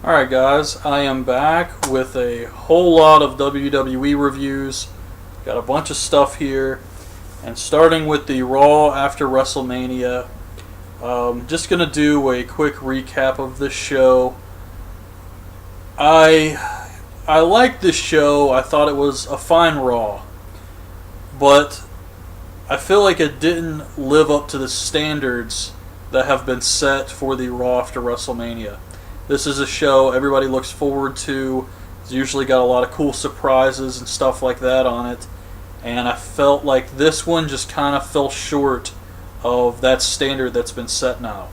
Alright guys, I am back with a whole lot of WWE reviews. Got a bunch of stuff here. And starting with the Raw after WrestleMania. Just going to do a quick recap of this show. I liked this show. I thought it was a fine Raw. But I feel like it didn't live up to the standards that have been set for the Raw after WrestleMania. This is a show everybody looks forward to. It's usually got a lot of cool surprises and stuff like that on it. And I felt like this one just kind of fell short of that standard that's been set now.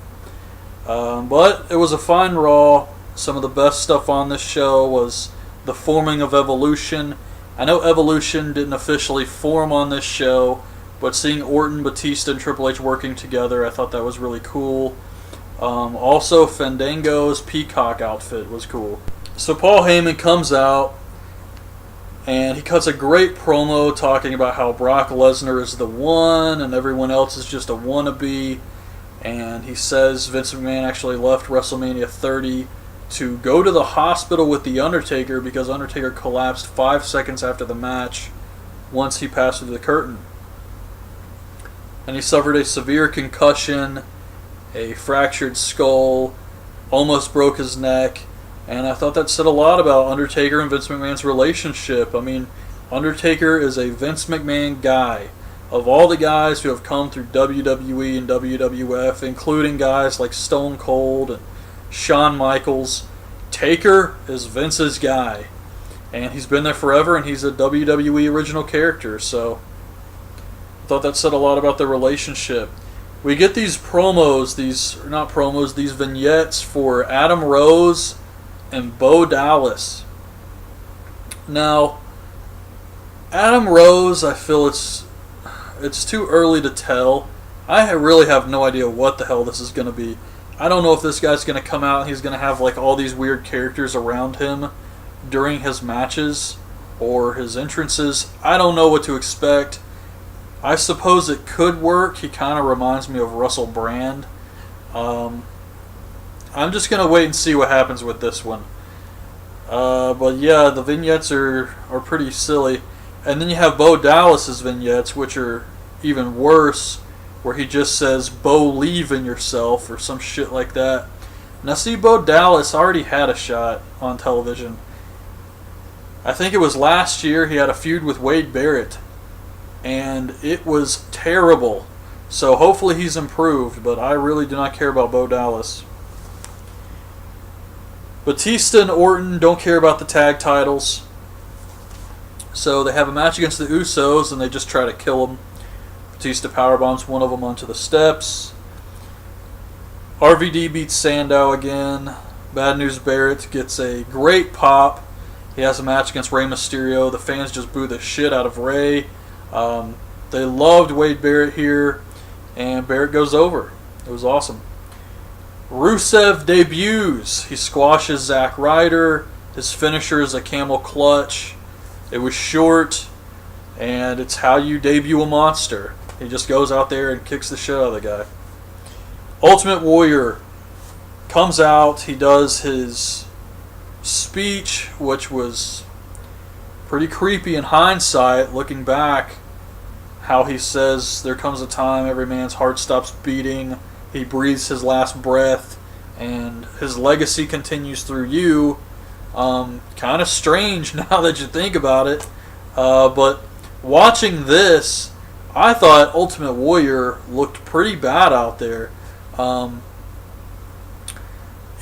But it was a fine Raw. Some of the best stuff on this show was the forming of Evolution. I know Evolution didn't officially form on this show, but seeing Orton, Batista, and Triple H working together, I thought that was really cool. Also, Fandango's peacock outfit was cool. So Paul Heyman comes out, and he cuts a great promo talking about how Brock Lesnar is the one, and everyone else is just a wannabe. And he says Vince McMahon actually left WrestleMania 30 to go to the hospital with The Undertaker because Undertaker collapsed 5 seconds after the match once he passed through the curtain. And he suffered a severe concussion, a fractured skull, almost broke his neck, and I thought that said a lot about Undertaker and Vince McMahon's relationship. I mean, Undertaker is a Vince McMahon guy. Of all the guys who have come through WWE and WWF, including guys like Stone Cold and Shawn Michaels, Taker is Vince's guy. And he's been there forever, and he's a WWE original character, so I thought that said a lot about their relationship. We get these promos, these vignettes for Adam Rose and Bo Dallas. Now, Adam Rose, I feel it's too early to tell. I really have no idea what the hell this is going to be. I don't know if this guy's going to come out and he's going to have like all these weird characters around him during his matches or his entrances. I don't know what to expect. I suppose it could work. He kind of reminds me of Russell Brand. I'm just going to wait and see what happens with this one. But yeah, the vignettes are pretty silly. And then you have Bo Dallas's vignettes, which are even worse, where he just says, BOlieve in yourself, or some shit like that. Now see, Bo Dallas already had a shot on television. I think it was last year he had a feud with Wade Barrett. And it was terrible. So hopefully he's improved, but I really do not care about Bo Dallas. Batista and Orton don't care about the tag titles. So they have a match against the Usos, and they just try to kill them. Batista powerbombs one of them onto the steps. RVD beats Sandow again. Bad News Barrett gets a great pop. He has a match against Rey Mysterio. The fans just boo the shit out of Rey. They loved Wade Barrett here, and Barrett goes over. It was awesome. Rusev debuts. He squashes Zack Ryder. His finisher is a camel clutch. It was short, and it's how you debut a monster. He just goes out there and kicks the shit out of the guy. Ultimate Warrior comes out. He does his speech, which was pretty creepy in hindsight, looking back. How he says, there comes a time every man's heart stops beating, he breathes his last breath, and his legacy continues through you. Kind of strange now that you think about it. But watching this, I thought Ultimate Warrior looked pretty bad out there.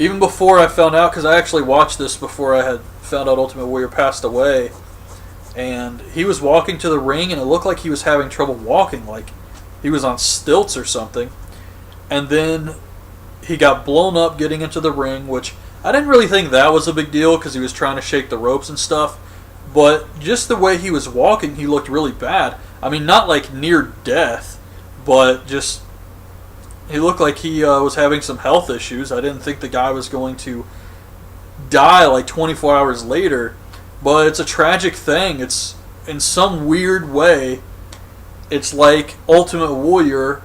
Even before I found out, because I actually watched this before I had found out Ultimate Warrior passed away. And he was walking to the ring, and it looked like he was having trouble walking, like he was on stilts or something. And then he got blown up getting into the ring, which I didn't really think that was a big deal because he was trying to shake the ropes and stuff. But just the way he was walking, he looked really bad. I mean, not like near death, but just he looked like he was having some health issues. I didn't think the guy was going to die like 24 hours later. But it's a tragic thing. It's, in some weird way, it's like Ultimate Warrior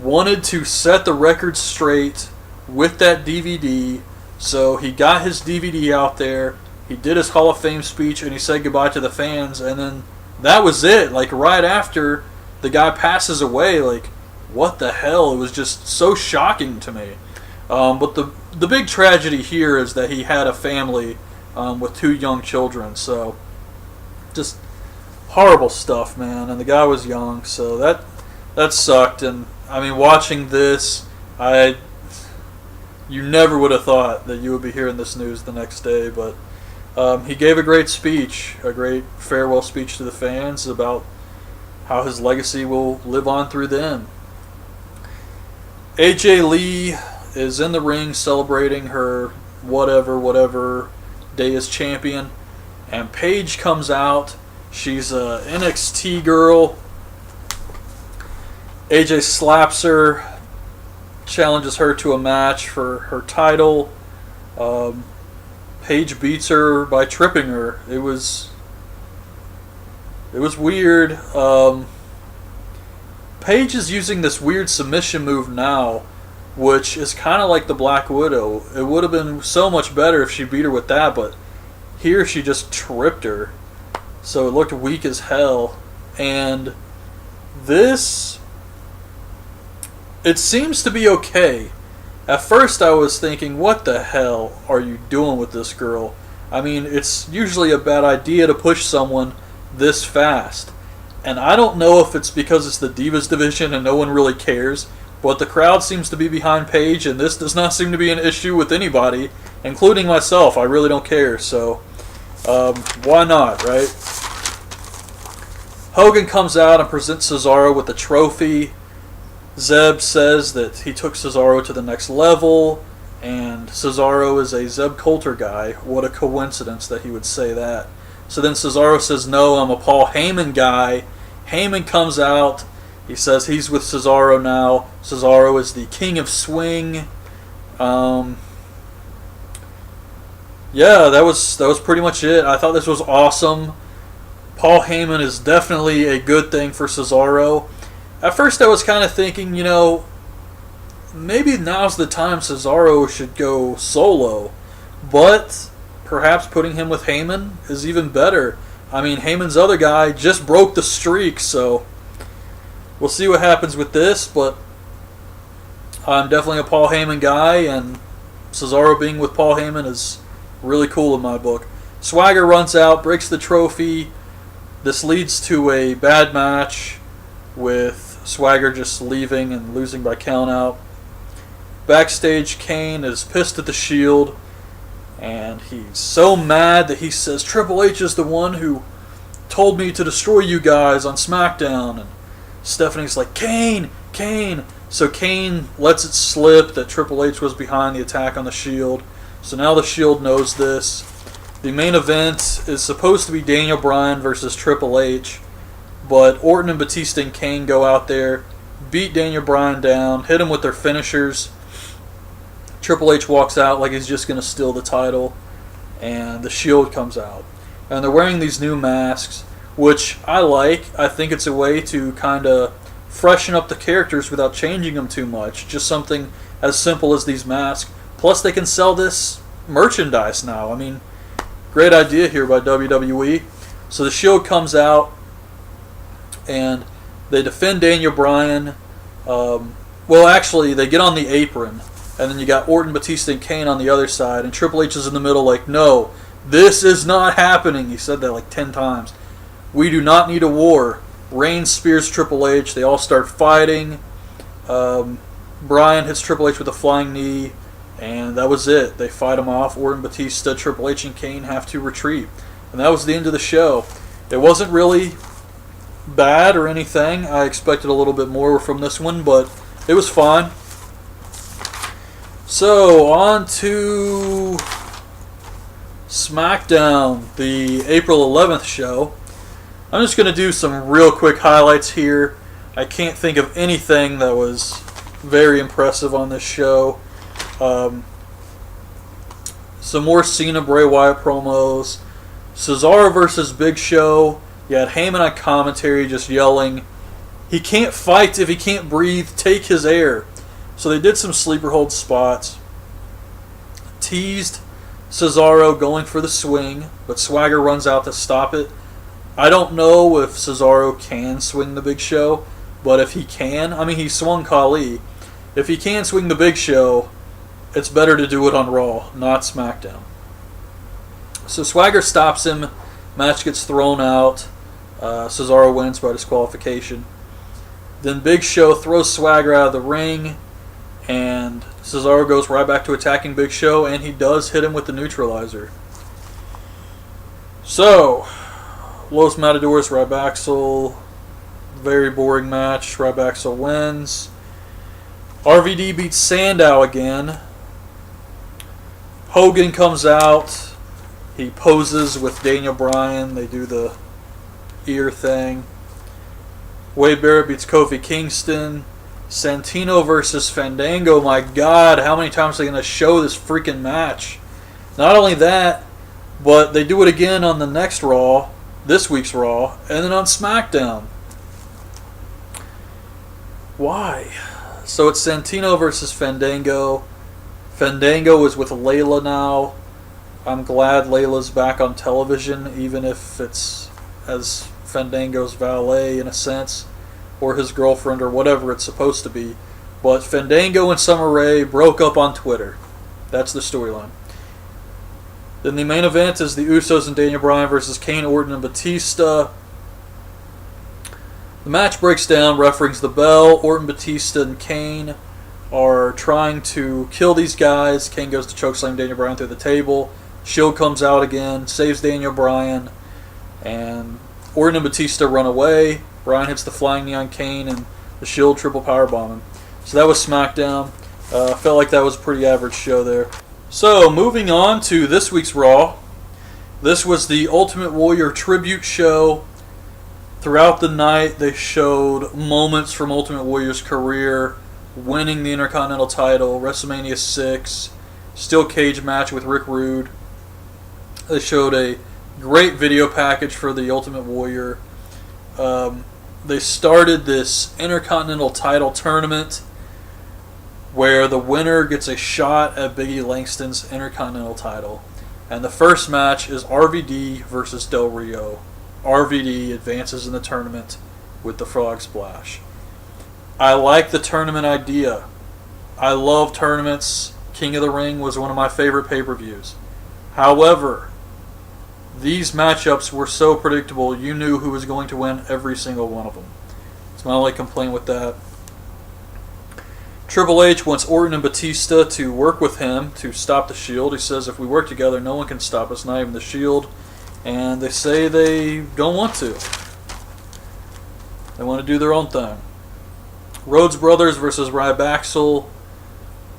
wanted to set the record straight with that DVD So he got his DVD out there, he did his Hall of Fame speech, and he said goodbye to the fans, and then that was it. Like, right after the guy passes away, like, what the hell? It was just so shocking to me. But the big tragedy here is that he had a family with 2 young children, so just horrible stuff, man. And the guy was young, so that sucked. And I mean, watching this, you never would have thought that you would be hearing this news the next day, but he gave a great speech, a great farewell speech to the fans about how his legacy will live on through them. AJ Lee is in the ring celebrating her whatever day as champion, and Paige comes out. She's a NXT girl. AJ slaps her, challenges her to a match for her title. Paige beats her by tripping her. It was weird. Paige is using this weird submission move now, which is kind of like the Black Widow. It would have been so much better if she beat her with that, but here she just tripped her. So it looked weak as hell. And this, it seems to be okay. At first I was thinking, what the hell are you doing with this girl? I mean, it's usually a bad idea to push someone this fast. And I don't know if it's because it's the Divas division and no one really cares, but the crowd seems to be behind Paige, and this does not seem to be an issue with anybody, including myself. I really don't care, so why not, right? Hogan comes out and presents Cesaro with the trophy. Zeb says that he took Cesaro to the next level, and Cesaro is a Zeb Coulter guy. What a coincidence that he would say that. So then Cesaro says, no, I'm a Paul Heyman guy. Heyman comes out. He says he's with Cesaro now. Cesaro is the king of swing. Yeah, that was pretty much it. I thought this was awesome. Paul Heyman is definitely a good thing for Cesaro. At first I was kind of thinking, maybe now's the time Cesaro should go solo. But perhaps putting him with Heyman is even better. I mean, Heyman's other guy just broke the streak, so we'll see what happens with this, but I'm definitely a Paul Heyman guy, and Cesaro being with Paul Heyman is really cool in my book. Swagger runs out, breaks the trophy. This leads to a bad match with Swagger just leaving and losing by countout. Backstage, Kane is pissed at the Shield, and he's so mad that he says Triple H is the one who told me to destroy you guys on Smackdown. And Stephanie's like, Kane! So Kane lets it slip that Triple H was behind the attack on the Shield. So now the Shield knows this. The main event is supposed to be Daniel Bryan versus Triple H, but Orton and Batista and Kane go out there, beat Daniel Bryan down, hit him with their finishers. Triple H walks out like he's just going to steal the title, and the Shield comes out. And they're wearing these new masks, which I like. I think it's a way to kind of freshen up the characters without changing them too much. Just something as simple as these masks. Plus they can sell this merchandise now. I mean, great idea here by WWE. So the Shield comes out, and they defend Daniel Bryan. Well, actually, they get on the apron, and then you got Orton, Batista, and Kane on the other side, and Triple H is in the middle like, no, this is not happening. He said that like 10 times. We do not need a war. Reigns spears Triple H. They all start fighting. Bryan hits Triple H with a flying knee, and that was it. They fight him off. Orton, Batista, Triple H, and Kane have to retreat. And that was the end of the show. It wasn't really bad or anything. I expected a little bit more from this one, but it was fine. So, on to Smackdown, the April 11th show. I'm just going to do some real quick highlights here. I can't think of anything that was very impressive on this show. Some more Cena Bray Wyatt promos. Cesaro versus Big Show. You had Heyman on commentary just yelling, he can't fight if he can't breathe, take his air. So they did some sleeper hold spots. teased Cesaro going for the swing, but Swagger runs out to stop it. I don't know if Cesaro can swing the Big Show, but if he can, I mean, he swung Khali. If he can swing the Big Show, it's better to do it on Raw, not SmackDown. So Swagger stops him. Match gets thrown out. Cesaro wins by disqualification. Then Big Show throws Swagger out of the ring, and Cesaro goes right back to attacking Big Show, and he does hit him with the neutralizer. So, Los Matadores, Rybaxel, very boring match. Rybaxel wins. RVD beats Sandow again. Hogan comes out. He poses with Daniel Bryan. They do the ear thing. Wade Barrett beats Kofi Kingston. Santino versus Fandango. My God, how many times are they going to show this freaking match? Not only that, but they do it again on the next Raw, this week's Raw, and then on SmackDown. Why? So it's Santino versus Fandango. Fandango is with Layla now. I'm glad Layla's back on television, even if it's as Fandango's valet in a sense, or his girlfriend, or whatever it's supposed to be. But Fandango and Summer Rae broke up on Twitter. That's the storyline. Then the main event is the Usos and Daniel Bryan versus Kane, Orton, and Batista. The match breaks down, ref rings the bell. Orton, Batista, and Kane are trying to kill these guys. Kane goes to chokeslam Daniel Bryan through the table. Shield comes out again, saves Daniel Bryan, and Orton and Batista run away. Bryan hits the flying knee on Kane, and the Shield triple powerbomb him. So that was SmackDown. Felt like that was a pretty average show there. So moving on to this week's Raw. This was the Ultimate Warrior tribute show. Throughout the night, they showed moments from Ultimate Warrior's career, winning the Intercontinental title, WrestleMania 6, steel cage match with Rick Rude. They showed a great video package for the Ultimate Warrior. They started this Intercontinental title tournament where the winner gets a shot at Big E Langston's Intercontinental title. And the first match is RVD versus Del Rio. RVD advances in the tournament with the Frog Splash. I like the tournament idea. I love tournaments. King of the Ring was one of my favorite pay-per-views. However, these matchups were so predictable, you knew who was going to win every single one of them. It's my only complaint with that. Triple H wants Orton and Batista to work with him to stop the Shield. He says if we work together, no one can stop us, not even the Shield. And they say they don't want to. They want to do their own thing. Rhodes Brothers versus Rybaxel.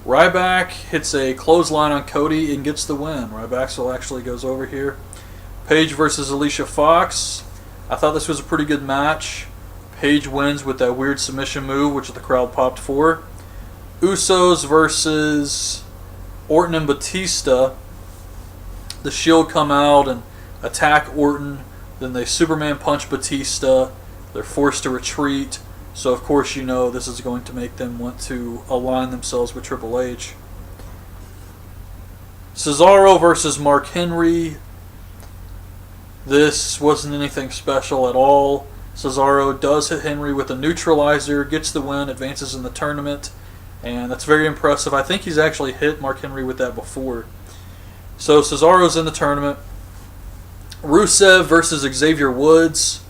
Ryback hits a clothesline on Cody and gets the win. Rybaxel actually goes over here. Paige versus Alicia Fox. I thought this was a pretty good match. Paige wins with that weird submission move, which the crowd popped for. Usos versus Orton and Batista. The Shield come out and attack Orton. Then they Superman punch Batista. They're forced to retreat. So of course you know this is going to make them want to align themselves with Triple H. Cesaro versus Mark Henry. This wasn't anything special at all. Cesaro does hit Henry with a neutralizer, gets the win, advances in the tournament, and that's very impressive. I think he's actually hit Mark Henry with that before. So Cesaro's in the tournament. Rusev versus Xavier Woods.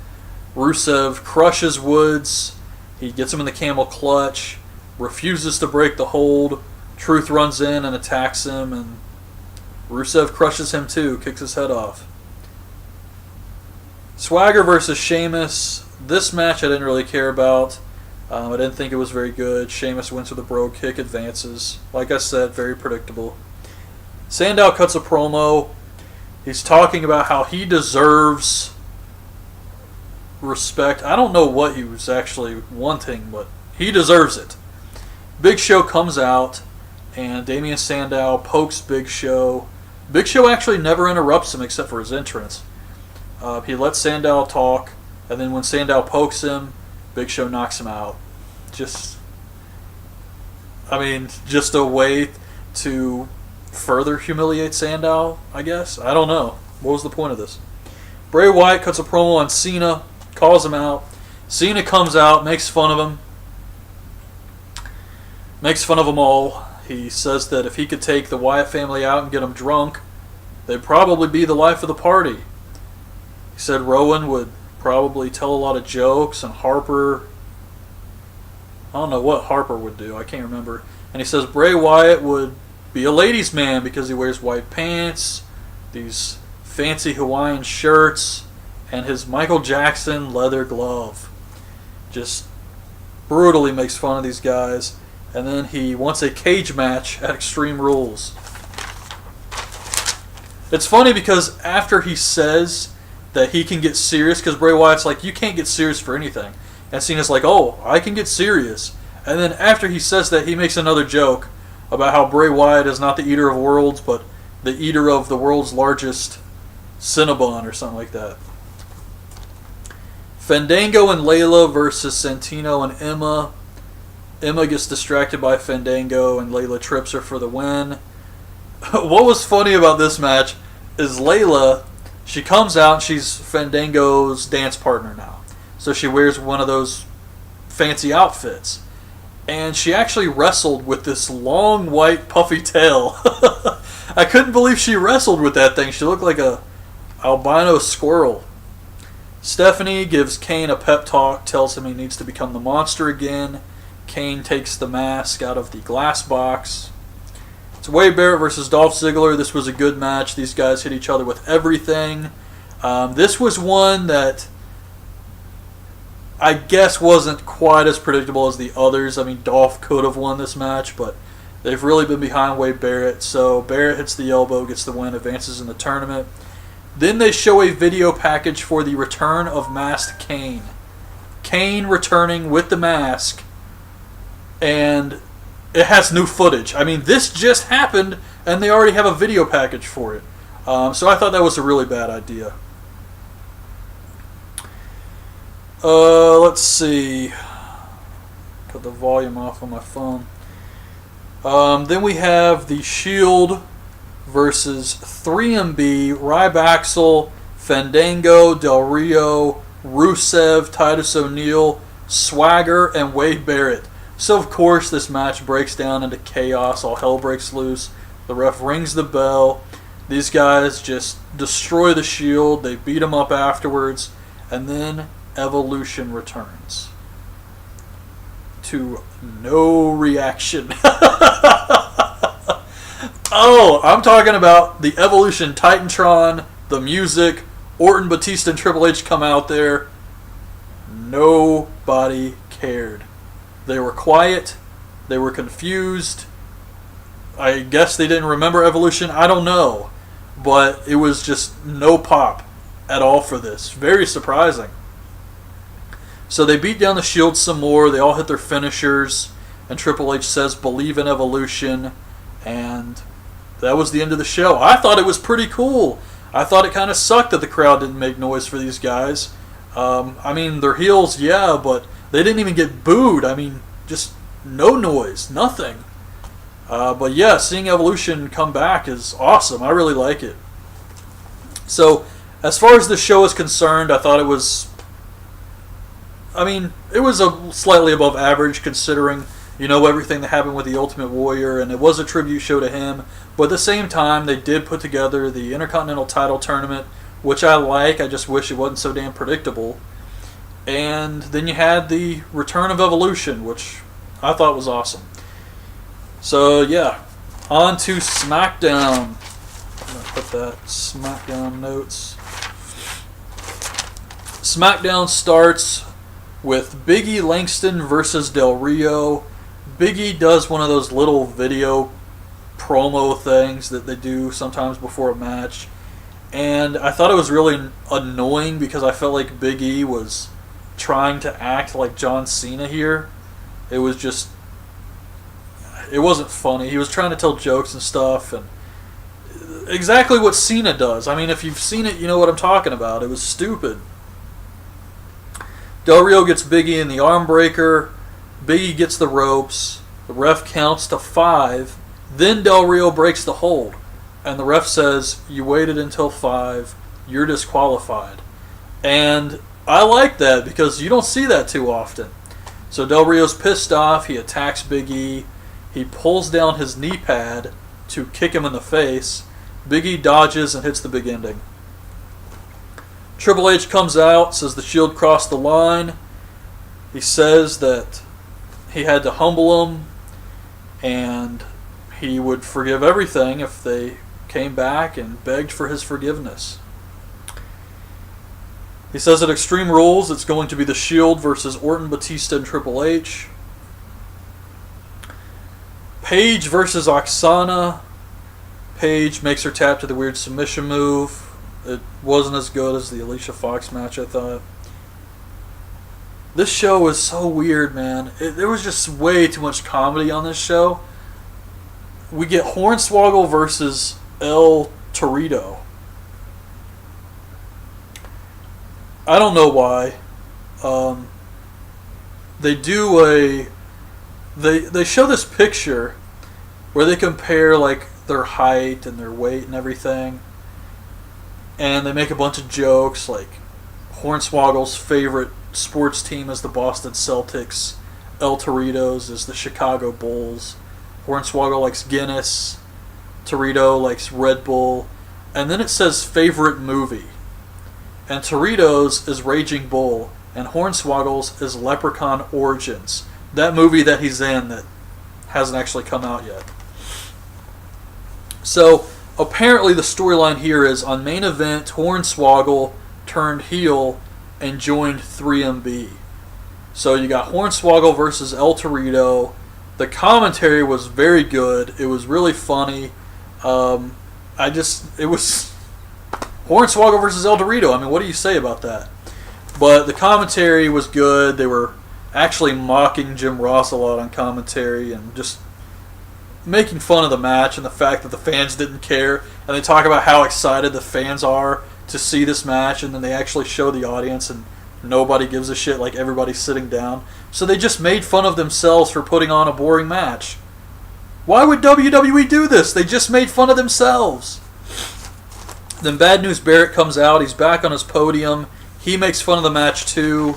Rusev crushes Woods. He gets him in the camel clutch, refuses to break the hold. Truth runs in and attacks him, and Rusev crushes him too, kicks his head off. Swagger versus Sheamus. This match I didn't really care about. I didn't think it was very good. Sheamus wins with a brogue kick, advances. Like I said, very predictable. Sandow cuts a promo. He's talking about how he deserves respect. I don't know what he was actually wanting, but he deserves it. Big Show comes out, and Damian Sandow pokes Big Show. Big Show actually never interrupts him except for his entrance. He lets Sandow talk, and then when Sandow pokes him, Big Show knocks him out. Just a way to further humiliate Sandow, I guess. I don't know. What was the point of this? Bray Wyatt cuts a promo on Cena, calls him out. Cena comes out, makes fun of him. Makes fun of them all. He says that if he could take the Wyatt family out and get them drunk, they'd probably be the life of the party. He said Rowan would probably tell a lot of jokes, and Harper, I don't know what Harper would do, I can't remember. And he says Bray Wyatt would be a ladies' man because he wears white pants, these fancy Hawaiian shirts, and his Michael Jackson leather glove. Just brutally makes fun of these guys. And then he wants a cage match at Extreme Rules. It's funny because after he says that he can get serious, because Bray Wyatt's like, you can't get serious for anything. And Cena's like, oh, I can get serious. And then after he says that, he makes another joke about how Bray Wyatt is not the eater of worlds, but the eater of the world's largest Cinnabon or something like that. Fandango and Layla versus Santino and Emma. Emma gets distracted by Fandango and Layla trips her for the win. What was funny about this match is Layla, she comes out, she's Fandango's dance partner now. So she wears one of those fancy outfits. And she actually wrestled with this long white puffy tail. I couldn't believe she wrestled with that thing. She looked like a albino squirrel. Stephanie gives Kane a pep talk, tells him he needs to become the monster again. Kane takes the mask out of the glass box. It's Wade Barrett versus Dolph Ziggler. This was a good match. These guys hit each other with everything. This was one that I guess wasn't quite as predictable as the others. I mean, Dolph could have won this match, but they've really been behind Wade Barrett. So Barrett hits the elbow, gets the win, advances in the tournament. Then they show a video package for the return of Masked Kane. Kane returning with the mask. And it has new footage. I mean, this just happened, and they already have a video package for it. So I thought that was a really bad idea. Let's see. Cut the volume off on my phone. Then we have the Shield versus 3MB, Rybaxel, Fandango, Del Rio, Rusev, Titus O'Neil, Swagger, and Wade Barrett. So, of course, this match breaks down into chaos. All hell breaks loose. The ref rings the bell. These guys just destroy the Shield. They beat them up afterwards. And then Evolution returns. To no reaction. Oh, I'm talking about the Evolution Titantron, the music, Orton, Batista, and Triple H come out there. Nobody cared. They were quiet. They were confused. I guess they didn't remember Evolution. I don't know. But it was just no pop at all for this. Very surprising. So they beat down the Shield some more. They all hit their finishers. And Triple H says, "Believe in Evolution." And that was the end of the show. I thought it was pretty cool. I thought it kind of sucked that the crowd didn't make noise for these guys. I mean, they're heels, yeah, but they didn't even get booed. I mean, just no noise, nothing. But yeah, seeing Evolution come back is awesome. I really like it. So, as far as the show is concerned, I thought it was... I mean, it was a slightly above average considering, you know, everything that happened with the Ultimate Warrior, and it was a tribute show to him. But at the same time, they did put together the Intercontinental title tournament, which I like. I just wish it wasn't so damn predictable. And then you had the Return of Evolution, which I thought was awesome. So, yeah. On to SmackDown. I'm going to put that SmackDown notes. SmackDown starts with Big E Langston versus Del Rio. Big E does one of those little video promo things that they do sometimes before a match. And I thought it was really annoying because I felt like Big E was trying to act like John Cena here. It was just... it wasn't funny. He was trying to tell jokes and stuff, and exactly what Cena does. I mean, if you've seen it, you know what I'm talking about. It was stupid. Del Rio gets Big E in the arm breaker. Big E gets the ropes. The ref counts to 5. Then Del Rio breaks the hold, and the ref says, "You waited until 5. You're disqualified." And I like that because you don't see that too often. So Del Rio's pissed off. He attacks Big E. He pulls down his knee pad to kick him in the face. Big E dodges and hits the big ending. Triple H comes out, says the Shield crossed the line. He says that he had to humble him and he would forgive everything if they came back and begged for his forgiveness. He says at Extreme Rules it's going to be the Shield versus Orton, Batista, and Triple H. Paige versus Oksana. Paige makes her tap to the weird submission move. It wasn't as good as the Alicia Fox match, I thought. This show was so weird, man. There was just way too much comedy on this show. We get Hornswoggle versus El Torito. I don't know why. They show this picture where they compare like their height and their weight and everything, and they make a bunch of jokes like Hornswoggle's favorite sports team is the Boston Celtics, El Torito's is the Chicago Bulls, Hornswoggle likes Guinness, Torito likes Red Bull, and then it says favorite movie, and Torito's is Raging Bull, and Hornswoggle's is Leprechaun Origins, that movie that he's in that hasn't actually come out yet. So apparently the storyline here is on Main Event, Hornswoggle turned heel and joined 3MB. So you got Hornswoggle versus El Torito. The commentary was very good. It was really funny. It was Hornswoggle versus El Torito. I mean, what do you say about that? But the commentary was good. They were actually mocking Jim Ross a lot on commentary and just making fun of the match and the fact that the fans didn't care. And they talk about how excited the fans are to see this match, and then they actually show the audience and nobody gives a shit, like everybody's sitting down. So they just made fun of themselves for putting on a boring match. Why would WWE do this? They just made fun of themselves. Then Bad News Barrett comes out. He's back on his podium. He makes fun of the match too.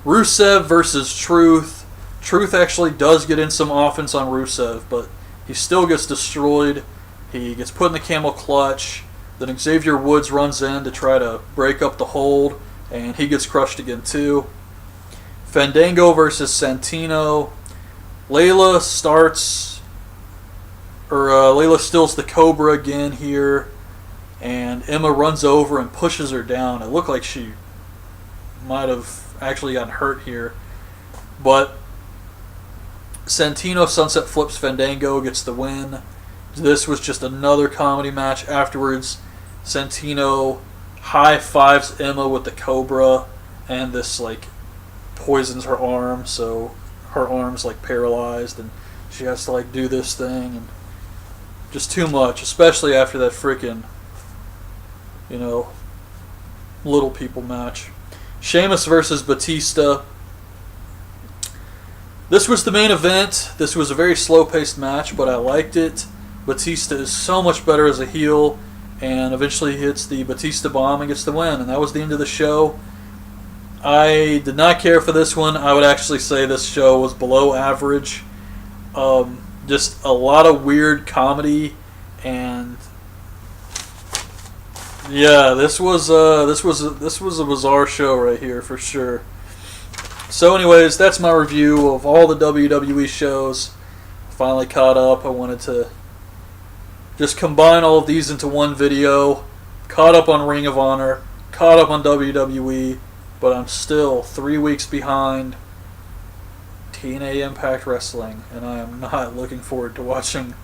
Rusev versus Truth. Truth actually does get in some offense on Rusev, but he still gets destroyed. He gets put in the camel clutch. Then Xavier Woods runs in to try to break up the hold, and he gets crushed again too. Fandango versus Santino. Layla steals the Cobra again here, and Emma runs over and pushes her down. It looked like she might have actually gotten hurt here, but Santino sunset flips Fandango, gets the win. This was just another comedy match. Afterwards, Santino high fives Emma with the Cobra, and this like poisons her arm, so her arm's like paralyzed, and she has to like do this thing, and just too much, especially after that freaking, little people match. Sheamus versus Batista. This was the main event. This was a very slow-paced match, but I liked it. Batista is so much better as a heel, and eventually he hits the Batista bomb and gets the win, and that was the end of the show. I did not care for this one. I would actually say this show was below average. Just a lot of weird comedy, and yeah, this was a bizarre show right here for sure. So anyways, that's my review of all the WWE shows. Finally caught up. I wanted to just combine all of these into one video. Caught up on Ring of Honor, caught up on WWE, but I'm still 3 weeks behind TNA Impact Wrestling, and I am not looking forward to watching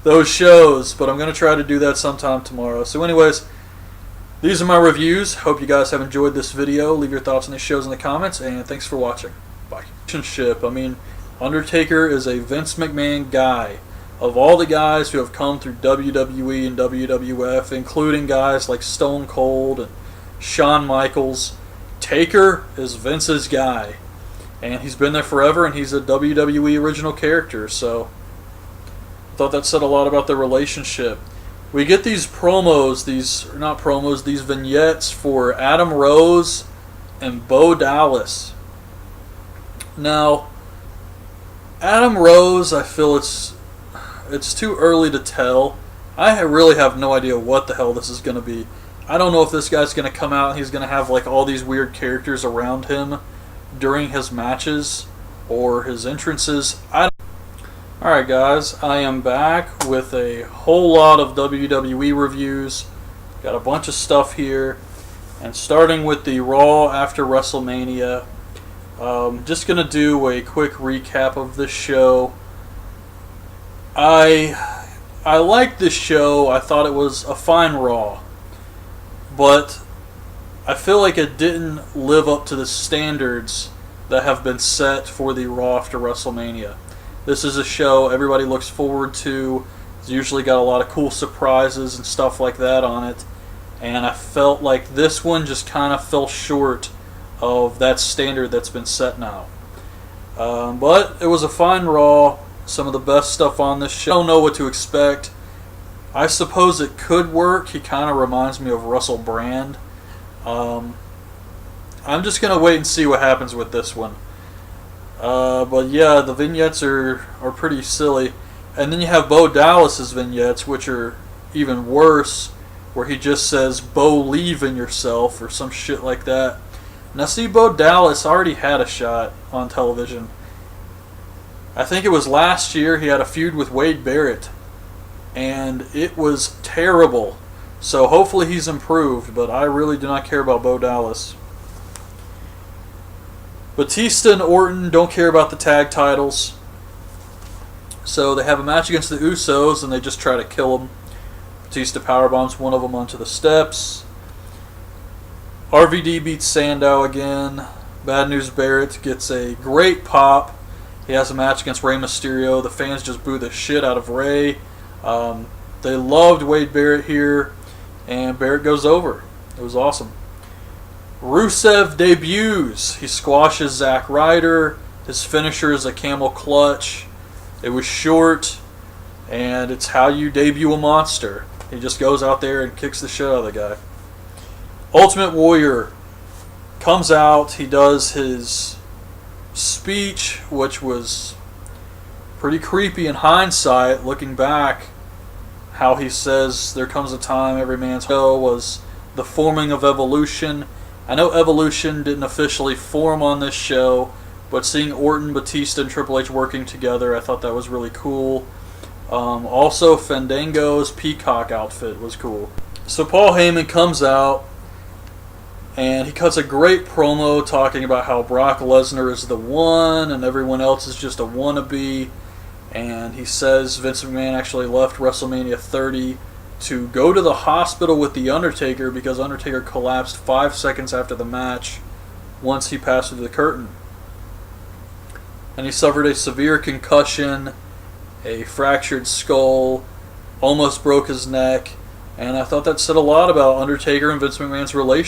those shows, but I'm going to try to do that sometime tomorrow. So anyways, these are my reviews. Hope you guys have enjoyed this video. Leave your thoughts on these shows in the comments, and thanks for watching. Bye. Undertaker is a Vince McMahon guy. Of all the guys who have come through WWE and WWF, including guys like Stone Cold and Shawn Michaels, Taker is Vince's guy. and he's been there forever, and he's a WWE original character, so I thought that said a lot about their relationship. We get these promos, these vignettes for Adam Rose and Bo Dallas. Now, Adam Rose, I feel it's too early to tell. I really have no idea what the hell this is going to be. I don't know if this guy's going to come out and he's going to have like all these weird characters around him during his matches or his entrances. Alright guys, I am back with a whole lot of WWE reviews. Got a bunch of stuff here. And starting with the Raw after WrestleMania. Just going to do a quick recap of this show. I liked this show. I thought it was a fine Raw. But I feel like it didn't live up to the standards that have been set for the Raw after WrestleMania. This is a show everybody looks forward to. It's usually got a lot of cool surprises and stuff like that on it. And I felt like this one just kind of fell short of that standard that's been set now. But it was a fine Raw. Some of the best stuff on this show. I don't know what to expect. I suppose it could work. He kind of reminds me of Russell Brand. I'm just going to wait and see what happens with this one. But yeah, the vignettes are pretty silly. And then you have Bo Dallas's vignettes, which are even worse, where he just says, "BOlieve in yourself," or some shit like that. Now see, Bo Dallas already had a shot on television. I think it was last year he had a feud with Wade Barrett. And it was terrible. So hopefully he's improved, but I really do not care about Bo Dallas. Batista and Orton don't care about the tag titles. So they have a match against the Usos and they just try to kill them. Batista powerbombs one of them onto the steps. RVD beats Sandow again. Bad News Barrett gets a great pop. He has a match against Rey Mysterio. The fans just boo the shit out of Rey. They loved Wade Barrett here, and Barrett goes over. It was awesome. Rusev debuts. He squashes Zack Ryder. His finisher is a camel clutch. It was short, and it's how you debut a monster. He just goes out there and kicks the shit out of the guy. Ultimate Warrior comes out. He does his speech, which was pretty creepy in hindsight, looking back. How he says, "There comes a time every man's hell," was the forming of Evolution. I know Evolution didn't officially form on this show, but seeing Orton, Batista, and Triple H working together, I thought that was really cool. Also, Fandango's peacock outfit was cool. So Paul Heyman comes out, and he cuts a great promo talking about how Brock Lesnar is the one, and everyone else is just a wannabe. And he says Vince McMahon actually left WrestleMania 30 to go to the hospital with The Undertaker because Undertaker collapsed 5 seconds after the match once he passed through the curtain. And he suffered a severe concussion, a fractured skull, almost broke his neck, and I thought that said a lot about Undertaker and Vince McMahon's relationship.